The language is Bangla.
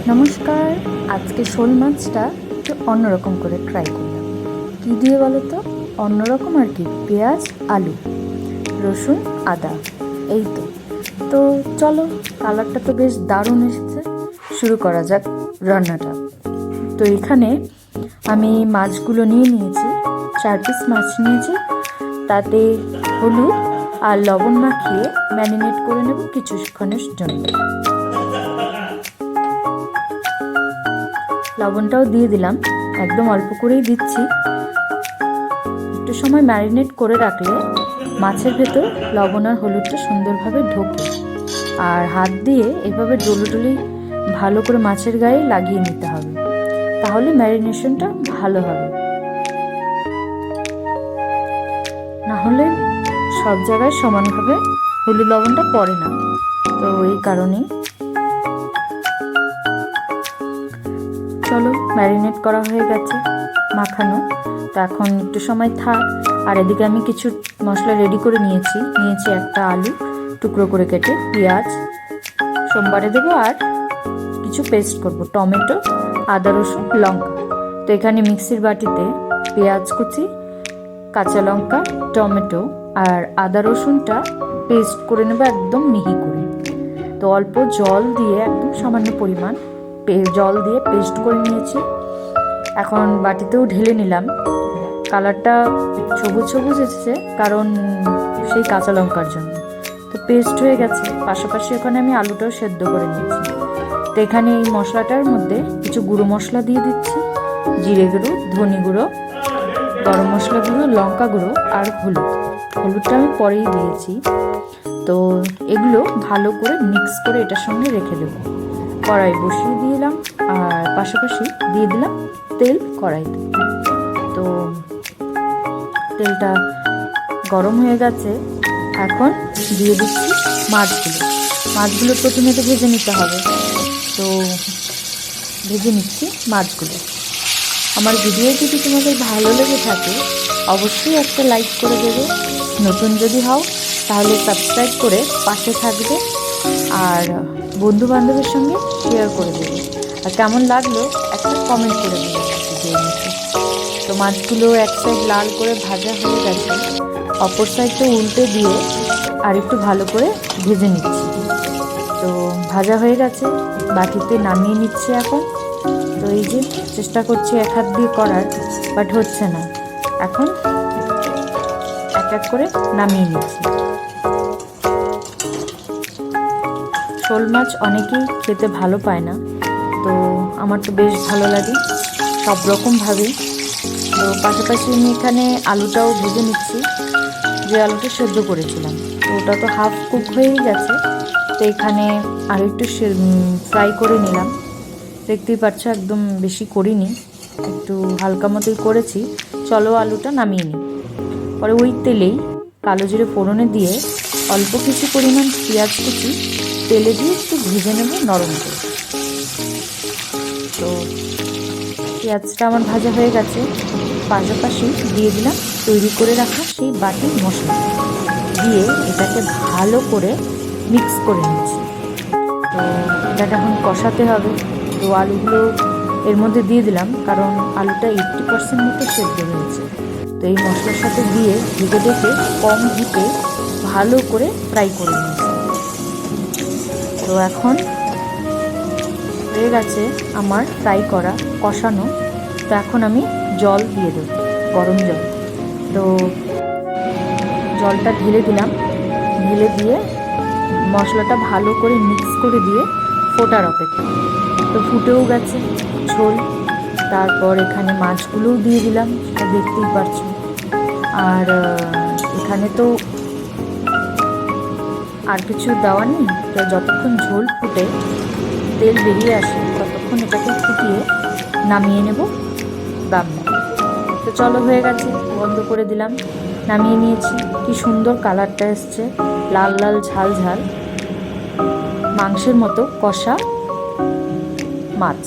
নমস্কার। আজকে শোল মাছটা একটু অন্যরকম করে ট্রাই করলাম। কী দিয়ে বলো তো? অন্যরকম আর কি, পেঁয়াজ, আলু, রসুন, আদা, এই তো। তো চলো, কালারটা তো বেশ দারুণ এসেছে, শুরু করা যাক রান্নাটা। তো এখানে আমি মাছগুলো নিয়ে নিয়েছি, 4 পিস মাছ নিয়েছি। তাতে হলুদ আর লবণ মাখিয়ে ম্যারিনেট করে নেব কিছুক্ষণের জন্য। লবণটাও দিয়ে দিলাম, একদম অল্প করেই দিচ্ছি। একটু সময় ম্যারিনেট করে রাখলে মাছের ভেতর লবণ আর হলুদটা সুন্দরভাবে ঢোকে। আর হাত দিয়ে এভাবে ডলে ভালো করে মাছের গায়ে লাগিয়ে নিতে হবে, তাহলে ম্যারিনেশনটা ভালো হবে। না হলে সব জায়গায় সমানভাবে হলুদ লবণটা পড়ে না, তো এই কারণেই। চলো, ম্যারিনেট করা হয়ে গেছে, মাখানো। তো এখন একটু সময় থাক। আর এদিকে আমি কিছু মশলা রেডি করে নিয়েছি একটা আলু টুকরো করে কেটে, পেঁয়াজ সোমবারে দেবো, আর কিছু পেস্ট করব, টমেটো, আদা, রসুন, লঙ্কা। তো এখানে মিক্সির বাটিতে পেঁয়াজ কুচি, কাঁচা লঙ্কা, টমেটো আর আদা রসুনটা পেস্ট করে নেবো একদম মিহি করে। তো অল্প জল দিয়ে, একদম সামান্য পরিমাণ জল দিয়ে পেস্ট করে নিয়েছি। এখন বাটিতেও ঢেলে নিলাম। কালারটা সবুজ সবুজ এসেছে, কারণ সেই কাঁচা লঙ্কার জন্য। তো পেস্ট হয়ে গেছে। পাশাপাশি ওখানে আমি আলুটাও সেদ্ধ করে নিয়েছি। তো এখানে এই মশলাটার মধ্যে কিছু গুঁড়ো মশলা দিয়ে দিচ্ছি, জিরে গুঁড়ো, ধনে গুঁড়ো, গরম মশলা গুঁড়ো, লঙ্কা গুঁড়ো আর হলুদটা আমি পরেই দিয়েছি। তো এগুলো ভালো করে মিক্স করে এটার সঙ্গে রেখে দেবো। কড়াই বসিয়ে দিলাম, আর পাশাপাশি দিয়ে দিলাম তেল কড়াইতে। তো তেলটা গরম হয়ে গেছে, এখন দিয়ে দিচ্ছি মাছগুলো প্রথমে তো ভেজে নিতে হবে। তো ভেজে নিচ্ছি মাছগুলো। আমার ভিডিও যদি তোমাদের ভালো লেগে থাকে, অবশ্যই একটা লাইক করে দেবে। নতুন যদি হও তাহলে সাবস্ক্রাইব করে পাশে থাকবে, আর বন্ধু বান্ধবের সঙ্গে শেয়ার করে দেবে। আর কেমন লাগলো একটা কমেন্ট করে দেবে ভিডিওর মধ্যে। তো মাছগুলো এক সাইড লাল করে ভাজা হয়ে গেছে, অপর সাইডটা উল্টে দিয়ে আর একটু ভালো করে ভেজে নিচ্ছি। তো ভাজা হয়ে গেছে, বাটিতে নামিয়ে নিচ্ছি এখন। তো এই যে চেষ্টা করছি এক হাত দিয়ে করার, বাট হচ্ছে না। এখন এক এক করে নামিয়ে নিচ্ছি। শোল মাছ অনেকেই খেতে ভালো পায় না, তো আমার তো বেশ ভালো লাগে সব রকমভাবেই। তো পাশাপাশি আমি এখানে আলুটাও ভেজে নিচ্ছি, যে আলুটা সেদ্ধ করেছিলাম। তো ওটা তো হাফ কুক হয়েই গেছে। তো এখানে আর একটু ফ্রাই করে নিলাম। দেখতেই পাচ্ছ একদম বেশি করিনি, একটু হালকা মতোই করেছি। চলো আলুটা নামিয়ে নিই। পরে ওই তেলেই কালো জিরে ফোড়নে দিয়ে অল্প কিছু পরিমাণ পেঁয়াজ কুচি তেলে দিয়ে একটু ভেজে নেব নরম করে। তো পেঁয়াজটা আমার ভাজা হয়ে গেছে, পাশাপাশি দিয়ে দিলাম তৈরি করে রাখা সেই বাটির মশলা, দিয়ে এটাকে ভালো করে মিক্স করে নিচ্ছি। তো এটাকে এখন কষাতে হবে। তো আলুগুলো এর মধ্যে দিয়ে দিলাম, কারণ আলুটা 80% মতো সেদ্ধ হয়েছে। তো এই মশলার সাথে দিয়ে ঢেকে কম হিটে ভালো করে ফ্রাই করে নিয়েছি। তো এখন হয়ে গেছে আমার ফ্রাই করা, কষানো। তো এখন আমি জল দিয়ে দেবো, গরম জল। তো জলটা ঢেলে দিলাম, ঢেলে দিয়ে মশলাটা ভালো করে মিক্স করে দিয়ে ফোটার অপেক্ষা। তো ফুটেও গেছে ঝোল। তারপর এখানে মাছগুলোও দিয়ে দিলাম, সেটা দেখতেই পারছো। আর এখানে তো আর কিছু দেওয়া নেই। তো যতক্ষণ ঝোল ফুটে তেল বেরিয়ে আসে, ততক্ষণ এটাকে ফুটিয়ে নামিয়ে নেব গামলা। তো চলো, হয়ে গেছে, বন্ধ করে দিলাম, নামিয়ে নিয়েছি। কি সুন্দর কালারটা এসছে, লাল লাল ঝাল ঝাল মাংসের মতো কষা মাছ।